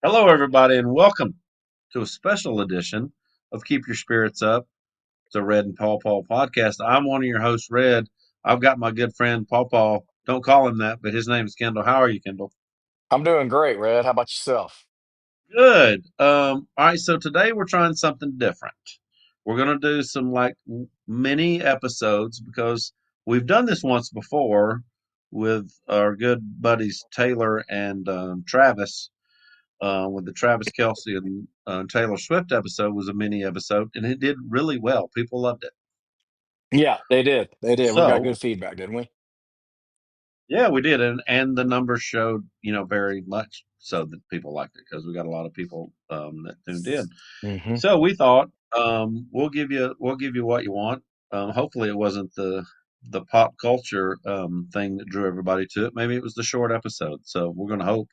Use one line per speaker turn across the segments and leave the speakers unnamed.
Hello, everybody, and welcome to a special edition of Keep Your Spirits Up. It's a Red and Paw Paw podcast. I'm one of your hosts, Red. I've got my good friend Paw Paw. Don't call him that, but his name is Kendall. How are you, Kendall?
I'm doing great, Red. How about yourself?
Good. All right, so today we're trying something different. We're gonna do some like mini episodes because we've done this once before with our good buddies Taylor and Travis with the Travis Kelsey and Taylor Swift episode was a mini episode, and it did really well. People loved it.
Yeah, they did. They did. We got
So
good feedback, didn't we?
yeah, we did, and the numbers showed very much so that people liked it because we got a lot of people that tuned in.
Hmm.
So we thought we'll give you what you want. Hopefully, it wasn't the pop culture thing that drew everybody to it. Maybe it was the short episode. So we're going to hope.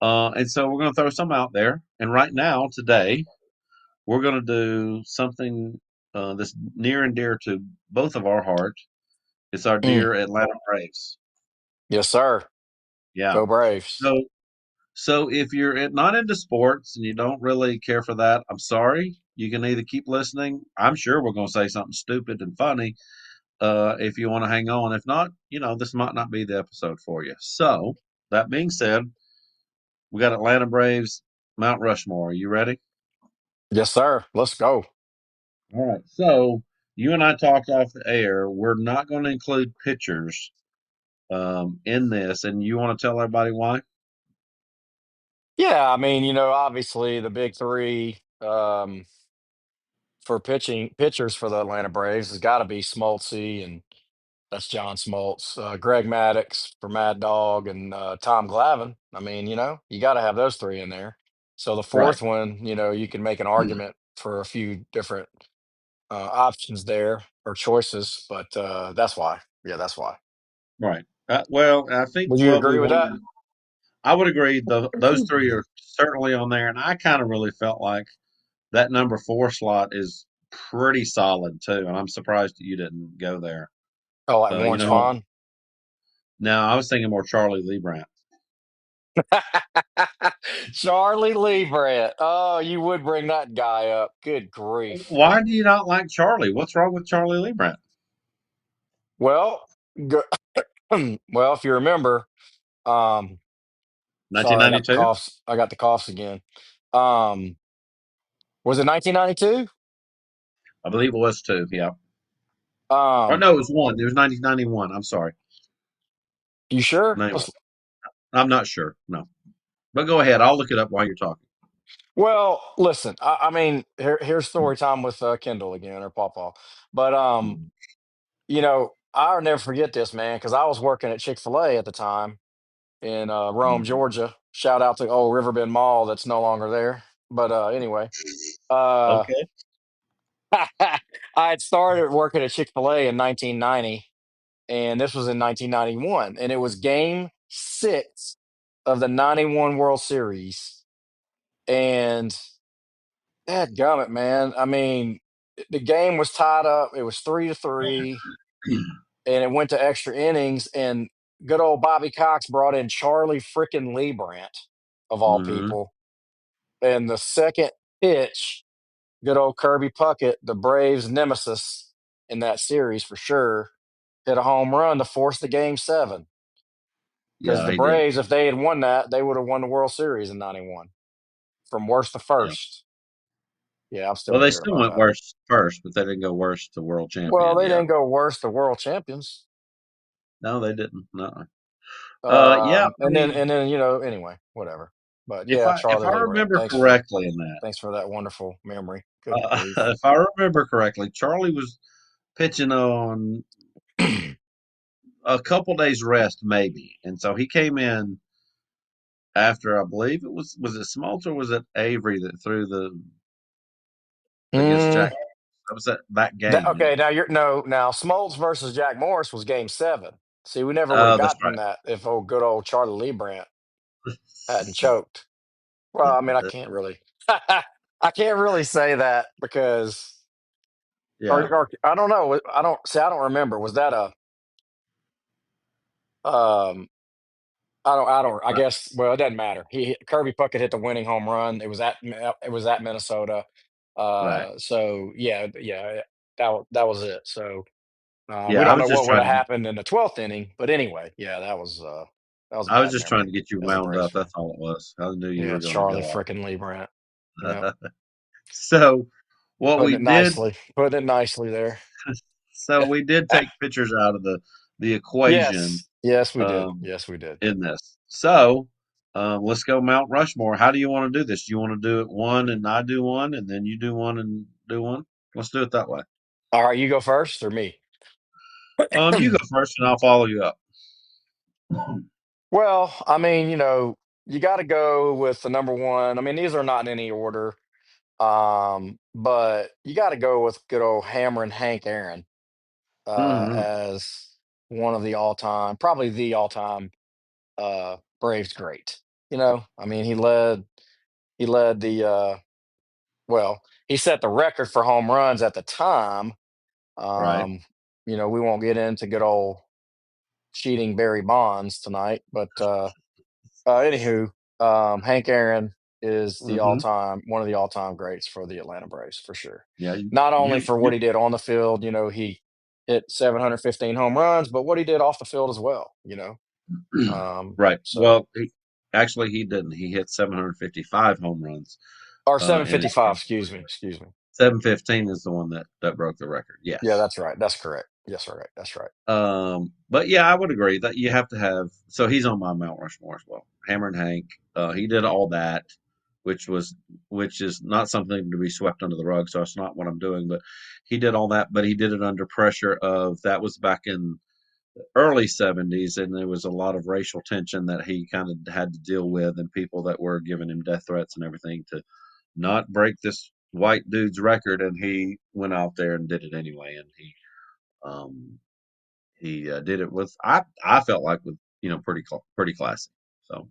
And so we're going to throw some out there. And right now, today, we're going to do something that's near and dear to both of our hearts. It's our
Mm.
dear Atlanta Braves.
Yes, sir.
Yeah.
Go Braves.
So, so if you're not into sports and you don't really care for that, I'm sorry. You can either keep listening. I'm sure we're going to say something stupid and funny if you want to hang on. If not, this might not be the episode for you. So, that being said, we got Atlanta Braves, Mount Rushmore. Are you ready?
Yes, sir. Let's go.
All right. So, you and I talked off the air. We're not going to include pitchers in this, and you want to tell everybody why?
Yeah, I mean, obviously the big three for pitchers for the Atlanta Braves has got to be Smoltzy, and that's John Smoltz, Greg Maddux for Mad Dog, and Tom Glavine. I mean, you got to have those three in there. So the
Right.
fourth one, you can make an argument for a few different options there or choices, but that's why. Yeah, that's why.
Right. Well, I think
Would you
what we
agree with that?
wanted, I would agree. Those three are certainly on there, and I kind of really felt like that number four slot is pretty solid too. And I'm surprised that you didn't go there.
Oh, like
You
Lawrence
know,
Vaughn.
now I was thinking more Charlie Lee Brandt.
Charlie Lee Brandt. Oh, you would bring that guy up. Good grief.
Why do you not like Charlie? What's wrong with Charlie Lee Brandt?
Well, go, well, if you remember, um, sorry, I got the
1992,
coughs. I got the coughs again. Um, was it 1992?
I believe it was two. Yeah. Oh
Um,
no, it was one. It was 1991. I'm sorry.
you sure?
No, I'm not sure. No. But go ahead. I'll look it up while you're talking.
Well, listen. I mean, here's story time with Kendall again or Pawpaw. But
Mhm.
I'll never forget this, man, because I was working at Chick-fil-A at the time in Rome,
Mhm.
Georgia. Shout out to old Riverbend Mall that's no longer there. But anyway, uh,
Okay.
I had started working at Chick-fil-A in 1990, and this was in 1991, and it was Game 6 of the '91 World Series, and dadgummit, man. I mean, the game was tied up. It was 3-3, and it went to extra innings. And good old Bobby Cox brought in Charlie frickin' Lee Brandt, of all
Hmm.
people. And the second pitch, good old Kirby Puckett, the Braves' nemesis in that series for sure, hit a home run to force the game seven. Because
Yeah,
the
he did.
Braves, if they had won that, they would have won the World Series in '91 from worst to
Yeah.
first. Yeah, I'm still
Well, they
bitter
still
about
went
that.
worse first, but they didn't go worse to world
Well,
champion.
they
Yeah.
didn't go worse to world champions.
No, they didn't. No. Yeah. I
And then
mean,
and then anyway, whatever. But
if
yeah,
I
Charlie Lee Brandt.
remember correctly in that,
Thanks for that wonderful memory. Good grief.
if I remember correctly, Charlie was pitching on a couple days rest, maybe, and so he came in after I believe it was it Smoltz or was it Avery that threw the against
Mm,
Jack? That was that game.
okay, now Smoltz versus Jack Morris was game seven. See, we never would have
Oh, that's
gotten that if good old Charlie Lee Brandt hadn't choked. Well, I mean, I
right.
can't really I can't really say that because
Yeah.
or I don't know. I don't remember. Was that a um I
Right.
guess. Well, it doesn't matter. Kirby Puckett hit the winning home run. It was at Minnesota.
Right.
So yeah, that was it. So we
Yeah, I
don't
was
know
just
what would
trying
have
to get
happened in the 12th inning, but anyway, yeah, that was a
I was
bad
just trying
memory
to get you
as a
wound
Braves
up.
fan.
That's all it was. I knew you
Yeah,
were going to
Charlie
go
frickin' Lee Brandt. Yeah,
off. So what we did,
putting it nicely there.
so we did take pitchers out of the equation
Yes, yes, we did.
um,
Yes, we did.
in this. So let's go Mount Rushmore. How do you want to do this? Do you want to do it one and I do one, and then you do one and do one? Let's do it that way.
All right, you go first or me?
You go first, and I'll follow you up.
Well, I mean, you got to go with the number one. I mean, these are not in any order, but you got to go with good old Hammer and Hank Aaron
Hmm.
as one of the all-time, probably the all-time Braves great. I mean, he led the well, he set the record for home runs at the time.
Right.
Um, we won't get into good old cheating Barry Bonds tonight, but anywho, Hank Aaron is the
Hmm.
all-time one of the all-time greats for the Atlanta Braves for sure.
Yeah. You,
Not only
you,
for what
you
he did on the field, he hit 715 home runs, but what he did off the field as well.
right.
So
Well, actually, he didn't. He hit 755 home runs
or
in his
755,
career.
excuse me.
715 is the one that broke the record.
Yeah,
Yes.
that's right. That's correct. Yes, all right. That's right.
But yeah, I would agree that you have to have. So he's on my Mount Rushmore as well. Hammer and Hank. He did all that, which was which is not something to be swept under the rug. So it's not what I'm doing. But he did all that, but he did it under pressure of that was back in the early 70s, and there was a lot of racial tension that he kind of had to deal with, and people that were giving him death threats and everything to not break this white dude's record, and he went out there and did it anyway, and um, he did it with I felt like with pretty classy. So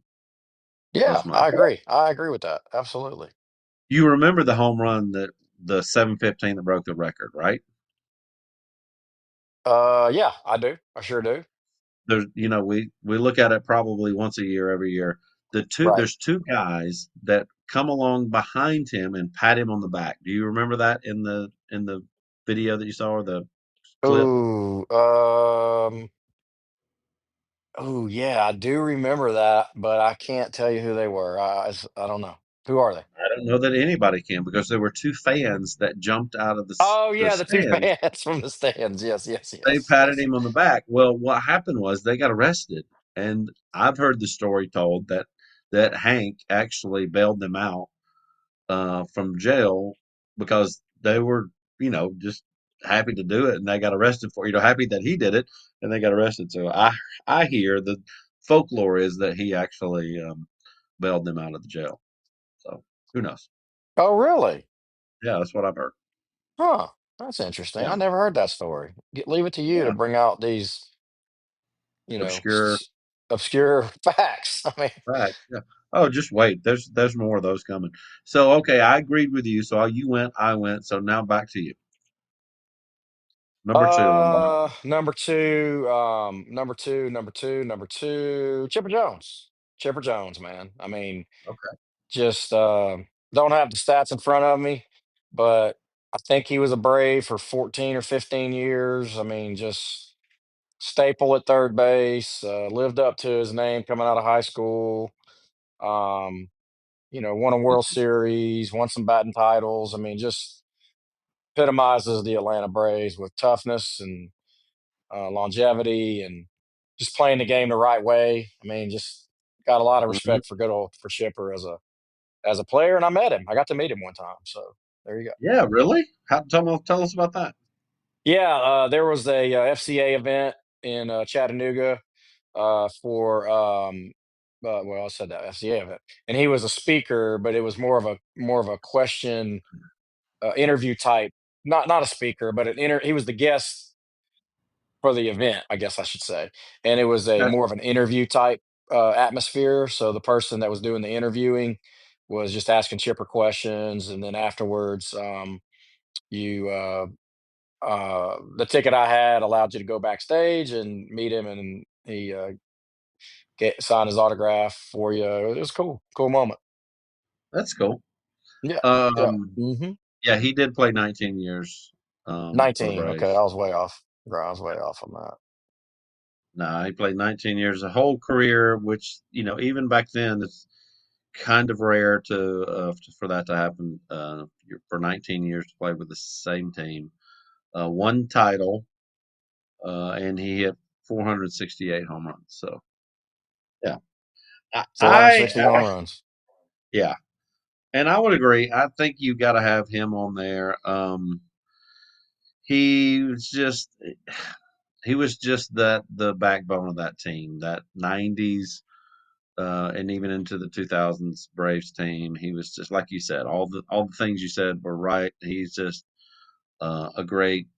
Yeah,
was my.
I agree. I agree with that. Absolutely.
You remember the home run that the 715 that broke the record, right?
Yeah, I do. I sure do.
We look at it probably once a year, every year.
Right.
There's two guys that come along behind him and pat him on the back. Do you remember that in the video that you saw or the clip?
Ooh, oh yeah, I do remember that, but I can't tell you who they were. I don't know. Who are they?
I don't know that anybody can because there were two fans that jumped out of
Oh
the
yeah, the two
stands.
fans from the stands. Yes, yes,
They
yes,
patted
yes.
him on the back. Well, what happened was they got arrested, and I've heard the story told that Hank actually bailed them out from jail because they were, just happy to do it, and they got arrested for, happy that he did it, and they got arrested. So I hear the folklore is that he actually bailed them out of the jail. So who knows?
Oh really?
Yeah, that's what I've heard.
Huh. That's interesting.
Yeah,
I never heard that story. Leave it to you to
yeah,
bring out these,
obscure
obscure facts. I mean,
fact. Yeah. Oh, just wait. There's more of those coming. So okay, I agreed with you. So you went, I went. So now back to you. Number two on the mountain.
number two, Chipper Jones. Chipper Jones, man. I mean,
Okay.
just don't have the stats in front of me, but I think he was a Brave for 14 or 15 years. I mean, just staple at third base, lived up to his name coming out of high school. Um, won a World Series, won some batting titles. I mean, just epitomizes the Atlanta Braves with toughness and longevity and just playing the game the right way. I mean, just got a lot of
Mhm.
respect for good old for Shipper as a player, and I met him. I got to meet him one time. So there you go.
Yeah, really? Tell us about that.
Yeah, there was a FCA event in Chattanooga for well, I said that FCA event, and he was a speaker, but it was more of a question interview type. Not a speaker, but he was the guest for the event, I guess I should say. And it was a
Okay.
more of an interview type atmosphere. So the person that was doing the interviewing was just asking Chipper questions, and then afterwards, you the ticket I had allowed you to go backstage and meet him, and he sign his autograph for you. It was cool, cool moment.
That's cool.
Yeah, yeah.
Um,
hmm
yeah, he did play 19 years for the
19. Okay,
Braves.
I was way off. Right, I was way off on that.
No, he played 19 years, a whole career, which, even back then, it's kind of rare for that to happen. For 19 years to play with the same team, one title, and he hit 468 home runs. So yeah, I
460 home runs.
yeah, and I would agree. I think you got to have him on there. He was just he was just the backbone of that team, that 90s and even into the 2000s Braves team. He was just like you said, all the things you said were right. He's just a great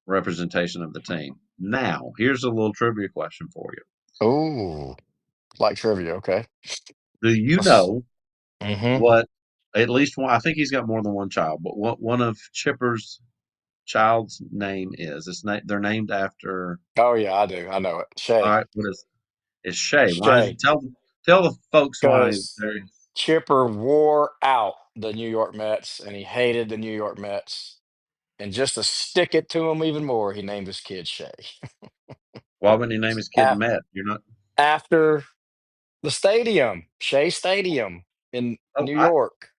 representation of the team. Now, here's a little trivia question for you.
Ooh, like trivia. Okay.
Do you know
Mm-hmm.
what at least one? I think he's got more than one child, but what one of Chipper's child's name is? They're named after.
Oh yeah, I do. I know it.
All
Shay.
right, what is it's Shay? Why is
Shay.
it? Tell the folks why.
Because Chipper wore out the New York Mets and he hated the New York Mets. And just to stick it to him even more, he named his kid Shay.
Why wouldn't he name his kid
Af-
Matt? You're not.
After the stadium, Shea Stadium in
Oh,
New York.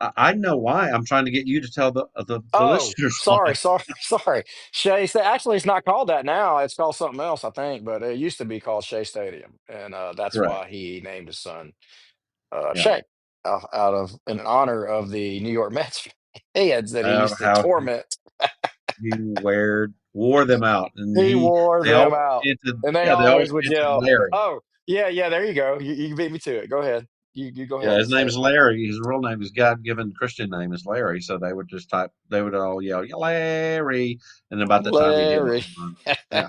I know why. I'm trying to get you to tell the
Oh,
listeners why.
sorry, sorry, sorry. Actually, it's not called that now. It's called something else, I think, but it used to be called Shea Stadium, and that's
Correct.
why he named his son
Yeah.
Shea, out of in honor of the New York Mets fans that he used to
How
torment.
he wore them out, and
He wore
they
them
always
out,
chanted.
and they
Yeah, they always
always would
chanted
yell,
Larry.
"Oh, yeah, yeah, there you go. You beat me to it. Go ahead. You go
Yeah,
ahead
his
and say
name
it."
is Larry. His real name is God-given Christian name is Larry. So they would just type. They would all yell Larry, and about that time he'd hit a
Larry.
home run. Yeah.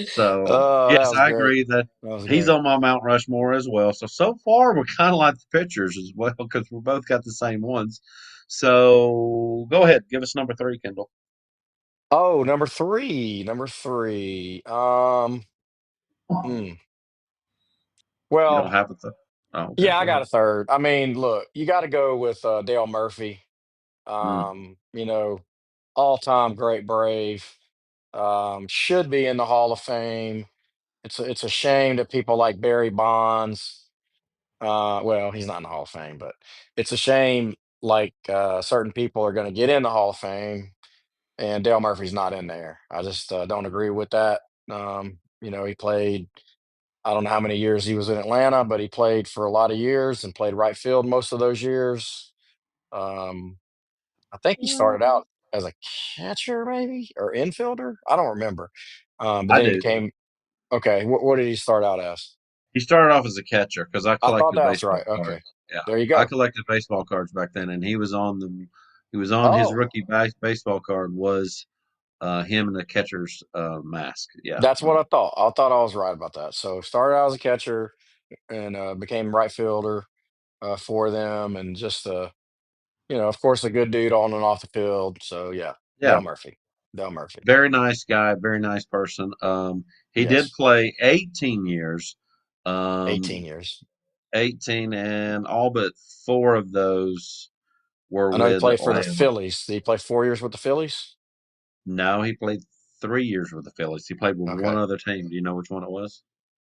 So
Oh, that
yes,
was
I
great.
agree that
That was
he's
great.
on my Mount Rushmore as well. So far we're kind of like the pitchers as well because we're both got the same ones. So go ahead, give us number three, Kendall.
Oh, number three. Number three. Hmm.
You don't
Well,
have a oh, okay,
yeah, I
go
got
ahead.
a third. I mean, look, you got to go with Dale Murphy.
Mm,
You know, all-time great Brave. Should be in the Hall of Fame. It's a shame that people like Barry Bonds. Well, he's not in the Hall of Fame, but it's a shame. Like certain people are going to get in the Hall of Fame, and Dale Murphy's not in there. I just don't agree with that. He played. I don't know how many years he was in Atlanta, but he played for a lot of years and played right field most of those years. Um, I think he started out as a catcher, maybe, or infielder. I don't remember. But
I
then he
do.
became okay. What did he start out as?
He started off as a catcher because I
I thought
collected
that was
baseball
right. Okay,
cards. Yeah,
there you
I
go.
collected baseball cards back then, and he was on the. He was on his
Oh,
rookie baseball card was him in the catcher's mask. Yeah.
that's what I thought. I thought I was right about that. So started out as a catcher and became right fielder for them, and just of course, a good dude on and off the field. So yeah,
Yeah.
Dale Murphy. Dale Murphy.
Very nice guy, very nice person. He did
Yes,
play 18 years,
18
um,
years.
18, and all but four of those were
I know he
with
played for the
Atlanta.
Phillies. Did he play 4 years with the Phillies?
No, he played 3 years with the Phillies. He played with one
Okay.
other team. Do you know which one it was?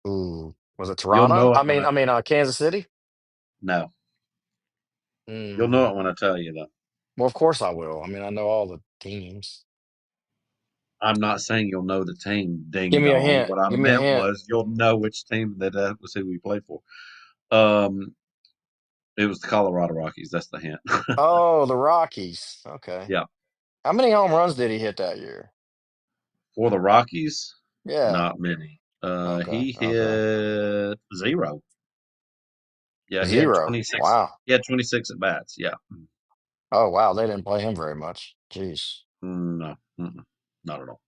Ooh, was it
You'll
Toronto?
know it
I
when
mean,
I
I mean, Kansas City.
no. You'll know
Mm.
it when I tell you though.
Well, of course I will. I mean, I know all the teams.
I'm not saying you'll know the team,
Give
ding
me a
dong.
hint.
What I
Give me a
meant
hint.
was you'll know which team that was who we played for. Um, it was the Colorado Rockies. That's the hint.
Oh, the Rockies. Okay.
Yeah.
How many home runs did he hit that year?
For the Rockies,
Yeah.
not many.
Okay.
He
Okay.
hit zero. Yeah, he had
Zero.
26.
Wow.
He had 26 at bats. Yeah.
Oh, wow. They didn't play him very much. Jeez.
No, not at all.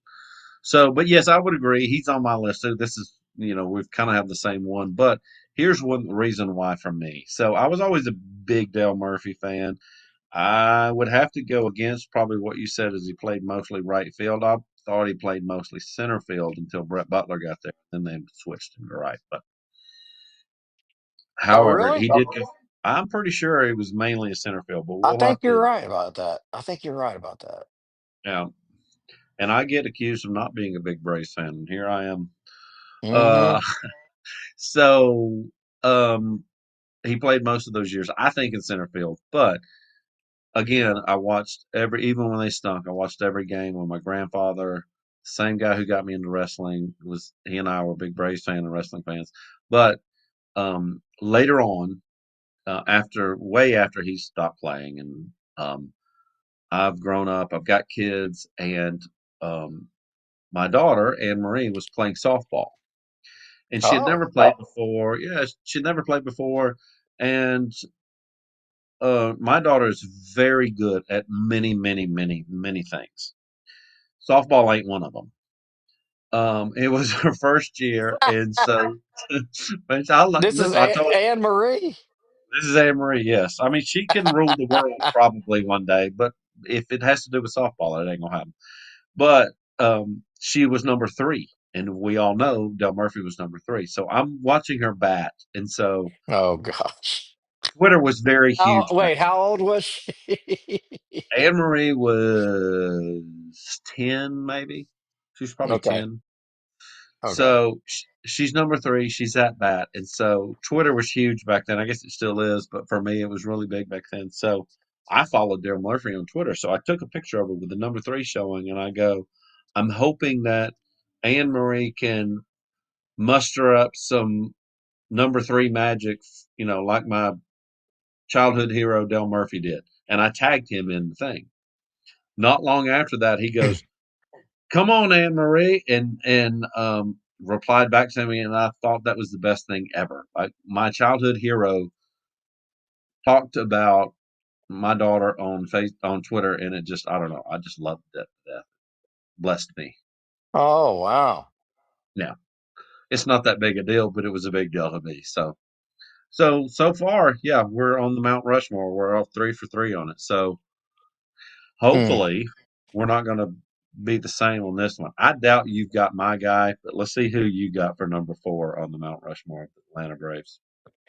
So, but yes, I would agree. He's on my list too. This is, we've kind of have the same one, but here's one reason why for me. So I was always a big Dale Murphy fan. I would have to go against probably what you said as he played mostly right field. thought he played mostly center field until Brett Butler got there. Then they switched him to right. But
Oh,
however,
really?
he did. I'm pretty sure he was mainly a center field, but
I
we'll
think
have
you're
to.
right about that. I think you're right about that.
Yeah. And I get accused of not being a big Braves fan, and here I am.
Hmm.
Uh, so um, he played most of those years, I think, in center field. But again, I watched even when they stunk, I watched every game with my grandfather. Same guy who got me into wrestling was he and I were big Braves fan and wrestling fans. But later on, way after he stopped playing, and I've grown up, I've got kids, and um, my daughter Anne Marie was playing softball, and she had
Oh,
never played before. Yeah, she'd never played before, and my daughter is very good at many, many, many, many things. Softball ain't one of them. It was her first year, and so
this is
listen. I told her,
Anne Marie.
this is Anne Marie. Yes, I mean she can rule the world probably one day, but if it has to do with softball, it ain't gonna happen. But she was number three, and we all know Del Murphy was number three. So I'm watching her bat, and so
Oh gosh.
Twitter was very huge back then.
How old was she?
Anne Marie was 10, maybe. She was probably
Okay.
10.
Okay.
So she's number three. She's at bat. And so Twitter was huge back then. I guess it still is, but for me, it was really big back then. So I followed Daryl Murphy on Twitter. So I took a picture of her with the number three showing, and I go, I'm hoping that Anne Marie can muster up some number three magic, like my childhood hero Del Murphy did. And I tagged him in the thing. Not long after that, he goes, "Come on, Anne Marie," and replied back to me, and I thought that was the best thing ever. Like my childhood hero talked about my daughter on Twitter, and it just I don't know, I just loved it. That blessed me.
Oh wow.
Now it's not that big a deal, but it was a big deal to me. So far, yeah, we're on the Mount Rushmore. We're all three for three on it. So
Hmm.
hopefully, we're not going to be the same on this one. I doubt you've got my guy, but let's see who you got for number four on the Mount Rushmore of the Atlanta Braves.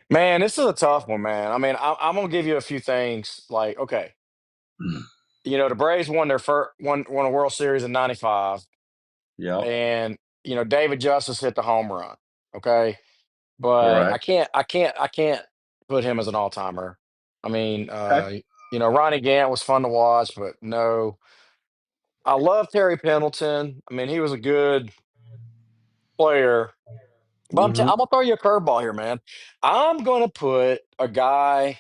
Man, this is a tough one, man. I mean, I'm gonna give you a few things. Like, okay, the Braves won their first won a World Series in '95,
Yep.
and David Justice hit the home run. Okay, but
Correct.
I can't put him as an all timer. I mean,
Okay.
Ronnie Gant was fun to watch, but no, I love Terry Pendleton. I mean, he was a good player. But
Hmm.
I'm gonna throw you a curveball here, man. I'm gonna put a guy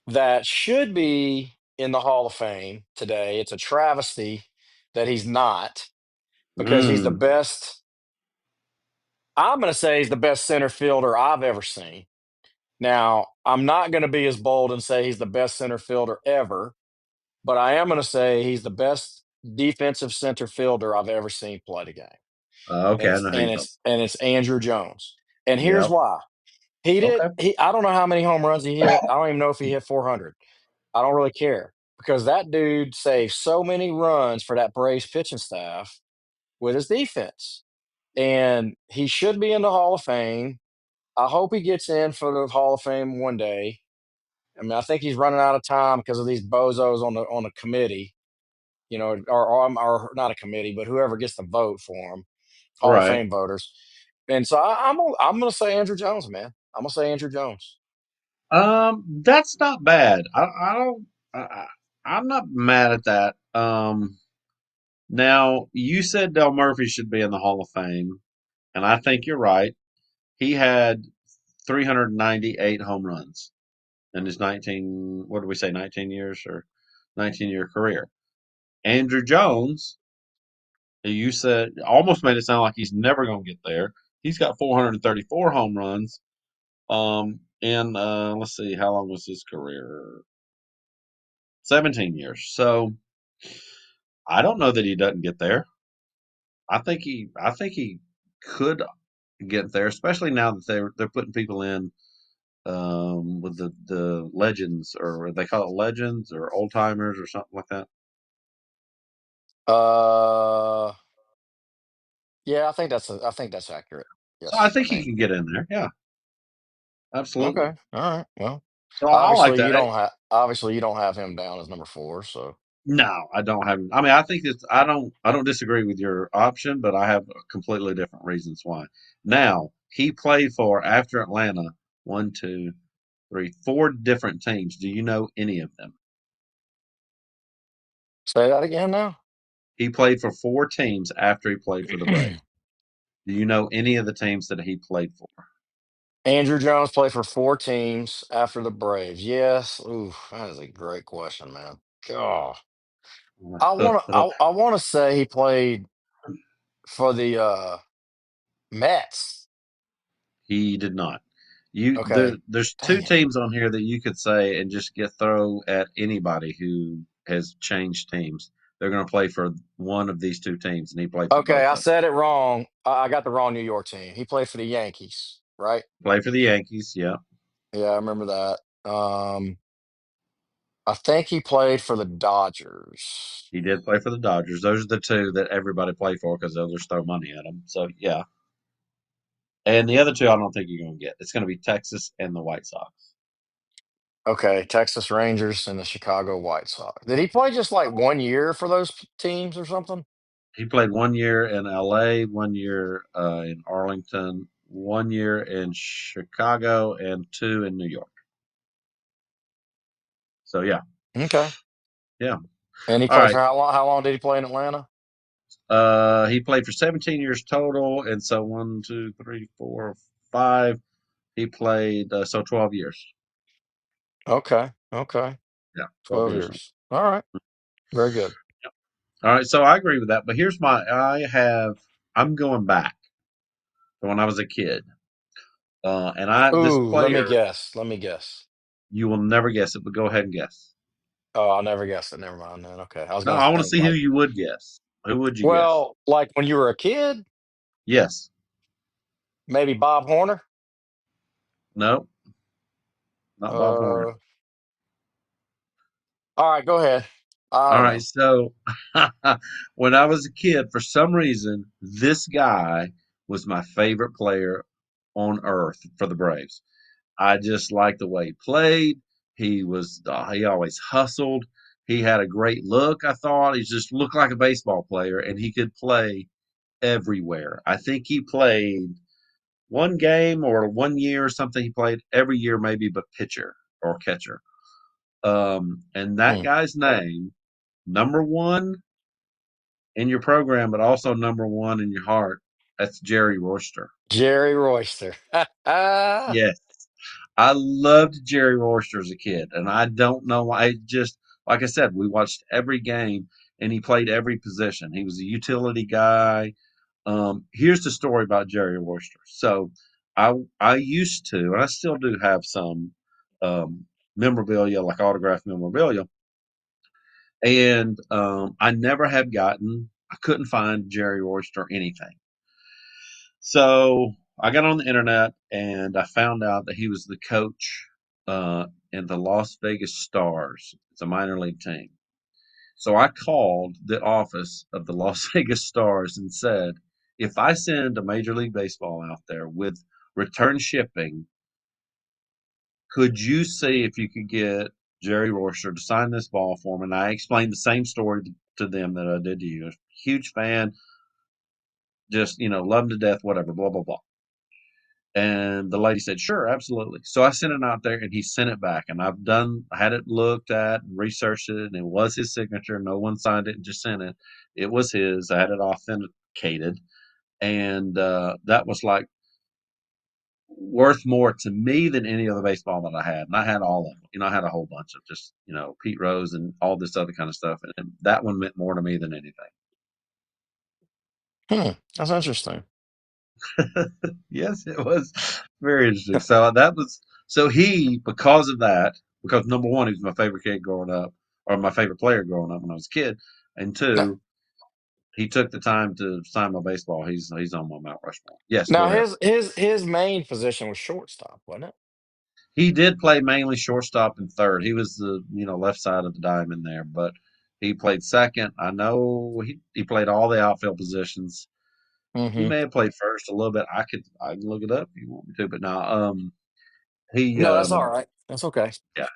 that should be in the Hall of Fame today. It's a travesty that he's not because he's the
Mm.
best. I'm going to say he's the best center fielder I've ever seen. Now, I'm not going to be as bold and say he's the best center fielder ever, but I am going to say he's the best defensive center fielder I've ever seen play the game.
Okay, I know who you're talking.
And it's Andrew Jones. And here's
Yep.
why.
Okay.
I don't know how many home runs he hit. I don't even know if he hit 400. I don't really care because that dude saved so many runs for that Braves pitching staff with his defense. And he should be in the Hall of Fame. I hope he gets in for the Hall of Fame one day. I mean, I think he's running out of time because of these bozos on the committee, or not a committee, but whoever gets the vote for him, Hall of
Right.
Fame voters. And so I'm gonna say Andrew Jones, man. I'm gonna say Andrew Jones.
That's not bad. I don't. I'm not mad at that. Now you said Del Murphy should be in the Hall of Fame, and I think you're right. He had 398 home runs in his 19, what do we say, 19 years or 19-year career. Andrew Jones, you said, almost made it sound like he's never going to get there. He's got 434 home runs. In let's see, how long was his career? 17 years. So I don't know that he doesn't get there. I think he could get there, especially now that they're putting people in with the legends, or they call it legends or old timers or something like that.
Uh, yeah, I think that's accurate.
So I
Yes, I
think he
think.
can get in there. Yeah, absolutely.
Okay, all right. Well,
So I like that.
obviously you don't have him down as number four. So
No, I don't have. I mean, I think it's. I don't disagree with your option, but I have completely different reasons why. Now he played for after Atlanta one, two, three, four different teams. Do you know any of them?
say that again now.
He played for four teams after he played for the Braves. Do you know any of the teams that he played for?
Andrew Jones played for four teams after the Braves. Yes. Ooh, that is a great question, man. God. I wanna say he played for the Mets.
He did not.
Okay.
There's two
Dang it.
teams on here that you could say and just get throw at anybody who has changed teams. They're going to play for one of these two teams, and he played for
Okay,
both
I
of them.
said it wrong. I got the wrong New York team. He played for the Yankees, right?
Played for the Yankees, yeah.
Yeah, I remember that. I think he played for the Dodgers.
He did play for the Dodgers. Those are the two that everybody played for because they'll just throw money at them. So yeah, and the other two I don't think you're going to get. It's going to be Texas and the White Sox.
Okay, Texas Rangers and the Chicago White Sox. Did he play just like 1 year for those teams or something?
He played 1 year in L.A., 1 year in Arlington, 1 year in Chicago, and two in New York. So yeah,
Okay.
yeah.
And he
All
played
right.
for how long? How long did he play in Atlanta?
He played for 17 years total, and so one, two, three, four, five. He played 12 years.
Okay. Okay.
Yeah, 12
12
years.
years. All right. Very good.
All right, so I agree with that. But here's my I'm going back to when I was a kid. This
Ooh, let me
player,
guess. Let me guess.
you will never guess it, but go ahead and guess.
Oh, I'll never guess it. Never mind then. Okay. I was
No,
gonna
I want to
think
see who
like,
you would guess. Who would you guess?
well, like when you were a kid,
Yes.
maybe Bob Horner.
No, not Bob Horner.
Uh, all right, go ahead. I
All
don't
right,
know.
so when I was a kid, for some reason, this guy was my favorite player on earth for the Braves. I just liked the way he played. He always hustled. He had a great look, I thought. He just looked like a baseball player and he could play everywhere. I think he played one game or 1 year or something. He played every year, maybe, but pitcher or catcher. And that
Hmm.
guy's name, number one in your program, but also number one in your heart, that's Jerry Royster.
Jerry Royster.
Yes. I loved Jerry Royster as a kid, and I don't know why. It just like I said, we watched every game, and he played every position. He was a utility guy. Here's the story about Jerry Royster. So, I used to, and I still do have some um, memorabilia, like autographed memorabilia, and I never have gotten. I couldn't find Jerry Royster anything. So I got on the internet and I found out that he was the coach in the Las Vegas Stars. It's a minor league team. So I called the office of the Las Vegas Stars and said, if I send a Major League Baseball out there with return shipping, could you see if you could get Jerry Royster to sign this ball for me? And I explained the same story to them that I did to you. Huge fan, just, love him to death, whatever, blah, blah, blah. And the lady said, sure, absolutely. So I sent it out there and he sent it back. And I had it looked at and researched it, and it was his signature. No one signed it and just sent it. It was his. I had it authenticated. And that was like worth more to me than any other baseball that I had. And I had all of them. I had a whole bunch of just, Pete Rose and all this other kind of stuff. And that one meant more to me than anything.
Hmm. That's interesting.
Yes, it was very interesting. So he, because of that, because number one, he was my favorite kid growing up, or my favorite player growing up when I was a kid, and
Now,
two, he took the time to sign my baseball. He's on my Mount Rushmore. Yes, go
now
ahead.
his main position was shortstop, wasn't it?
He did play mainly shortstop and third. He was the left side of the diamond there, but He played second. I know he played all the outfield positions. He
Hmm.
may have played first a little bit. I can look it up if you want me to, but no. He
No, that's all right. That's okay.
yeah,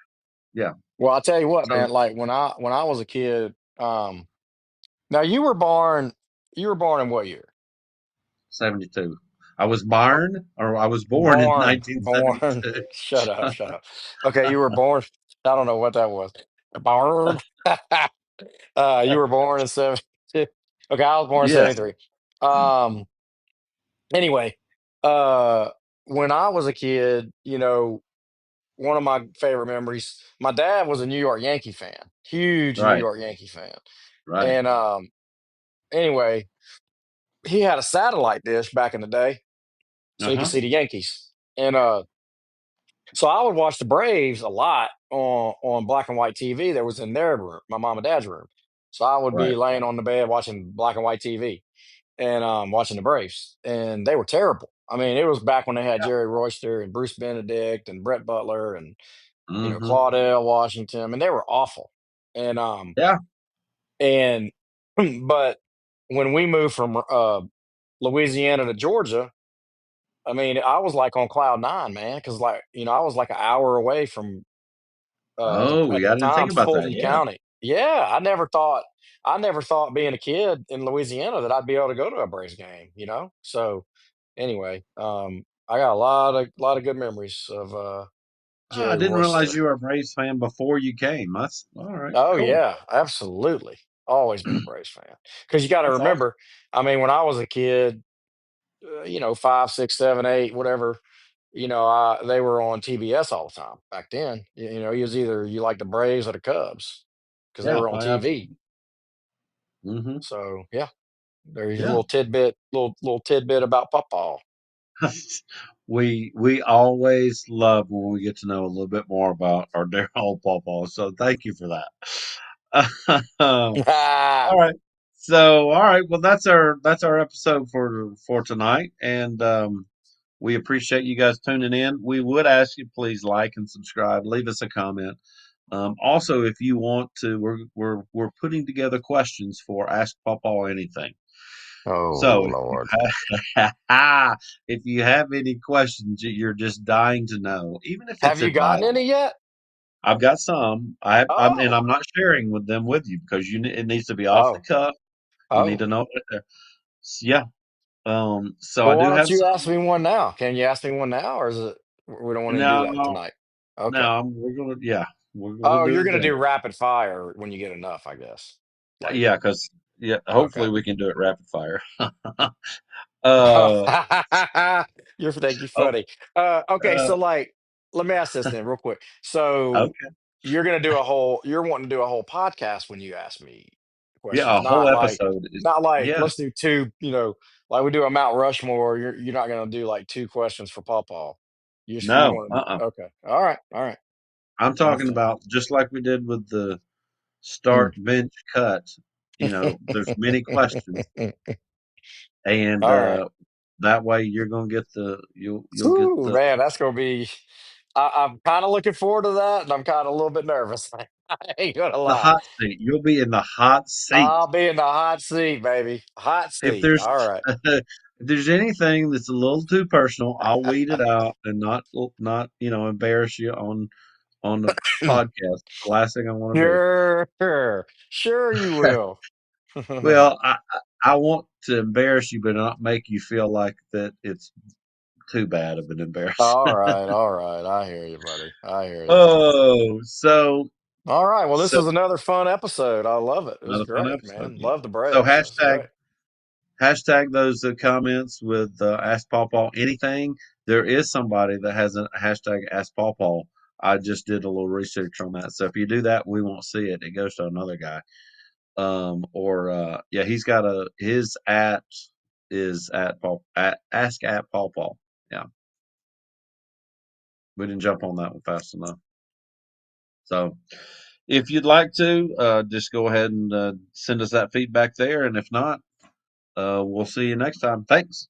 yeah.
Well, I'll tell you what,
So
man. Like when I was a kid, now you were born in what year?
72. I was born or I was born in
Born.
1972.
Shut up, shut up. Okay, you were born. I don't know what that was. Born. You were born in 72. Okay, I was born in
Yes,
73. Um, anyway, uh, when I was a kid, one of my favorite memories, my dad was a New York Yankee fan, huge New
right,
York Yankee fan.
right.
And anyway, he had a satellite dish back in the day, so he could
Uh-huh.
see the Yankees. And so I would watch the Braves a lot on black and white TV that was in their room, my mom and dad's room. So I would be
Right.
laying on the bed watching black and white TV and watching the Braves, and they were terrible. I mean, it was back when they had
Yeah.
Jerry Royster and Bruce Benedict and Brett Butler and
Mhm.
Claudell Washington. And they were awful. And
Yeah.
and but when we moved from Louisiana to Georgia, I mean, I was like on cloud nine, man, because I was like an hour away from
Oh,
at
yeah,
the
I didn't think
time
about that.
Fulton
Yeah.
County. Yeah, I never thought being a kid in Louisiana that I'd be able to go to a Braves game. So anyway, I got a lot of good memories of
Ah, I
Jerry
didn't realize
Royster.
you were a Braves fan before you came. That's all right.
Oh
Cool.
yeah, absolutely. Always been a Braves fan. Because you got to
That's awesome.
remember, I mean, when I was a kid, 5, 6, 7, 8, whatever. They were on TBS all the time back then. It was either you like the Braves or the Cubs because they
Yeah,
were on
I
TV.
absolutely. Mhm.
So yeah, there's your
Yeah.
little tidbit about football.
We always love when we get to know a little bit more about our dear old pawpaw. So thank you for that.
Ah,
All right. So, all right. Well, that's our episode for tonight, and we appreciate you guys tuning in. We would ask you please like and subscribe, leave us a comment. Also, if you want to, we're putting together questions for Ask Papa Anything. So,
oh
if
Lord,
you if you have any questions that you're just dying to know, even if
have
it's
you gotten
advice,
any yet?
I've got some. And
Oh,
I'm not sharing with them with you because it needs to be off the
oh,
cuff. You need
oh.
to know it there. Yeah. So I
Well, why
do
don't
have
you ask
some.
me one now? Can you ask me one now, or is it we don't want to do
No,
that tonight? Okay.
no, we're gonna, yeah, we'll
Oh,
do
you're
it
gonna do
then.
rapid fire when you get enough, I guess. Like,
Yeah, because yeah,
okay.
hopefully we can do it rapid fire. uh,
Thank you,
oh,
funny. Okay,
uh,
so like, let me ask this then, real quick. So
okay.
you're wanting to do a whole podcast when you ask me
Yeah,
questions,
a whole
not like,
episode is,
not like
yeah,
let's do two. Like we do a Mount Rushmore. You're not gonna do like two questions for Paw Paw. You
no,
want to? Okay, all right.
I'm
I
talking
understand.
about just like we did with the
Hmm.
start, bench, cut. There's many questions, and
All right.
that way you're gonna get you'll get
Ooh,
the
man, that's gonna be. I'm kind of looking forward to that, and I'm kind of a little bit nervous. I ain't gonna
the
lie.
hot seat. You'll be in the hot seat.
I'll be in the hot seat, baby. Hot
If
seat.
there's
All right.
if there's anything that's a little too personal, I'll weed it out and not embarrass you on the podcast. The last thing I want to do.
Sure you will.
Well, I want to embarrass you, but not make you feel like that it's too bad of an
All
embarrassment.
right, all right. I hear you, buddy. I hear you.
Oh, so
All right. Well, this
so
was another fun episode. I love it. It was
another fun
great,
episode.
man.
Yeah.
Love the
So
Braves. That's
hashtag
great.
hashtag those comments with Ask Paw Paw anything. There is somebody that has a hashtag Ask Paw Paw. I just did a little research on that. So if you do that, we won't see it. It goes to another guy. Or yeah, he's got his at is at Paul at Ask at Paw Paw. Yeah, we didn't jump on that one fast enough. So if you'd like to, just go ahead and send us that feedback there. And if not, we'll see you next time. Thanks.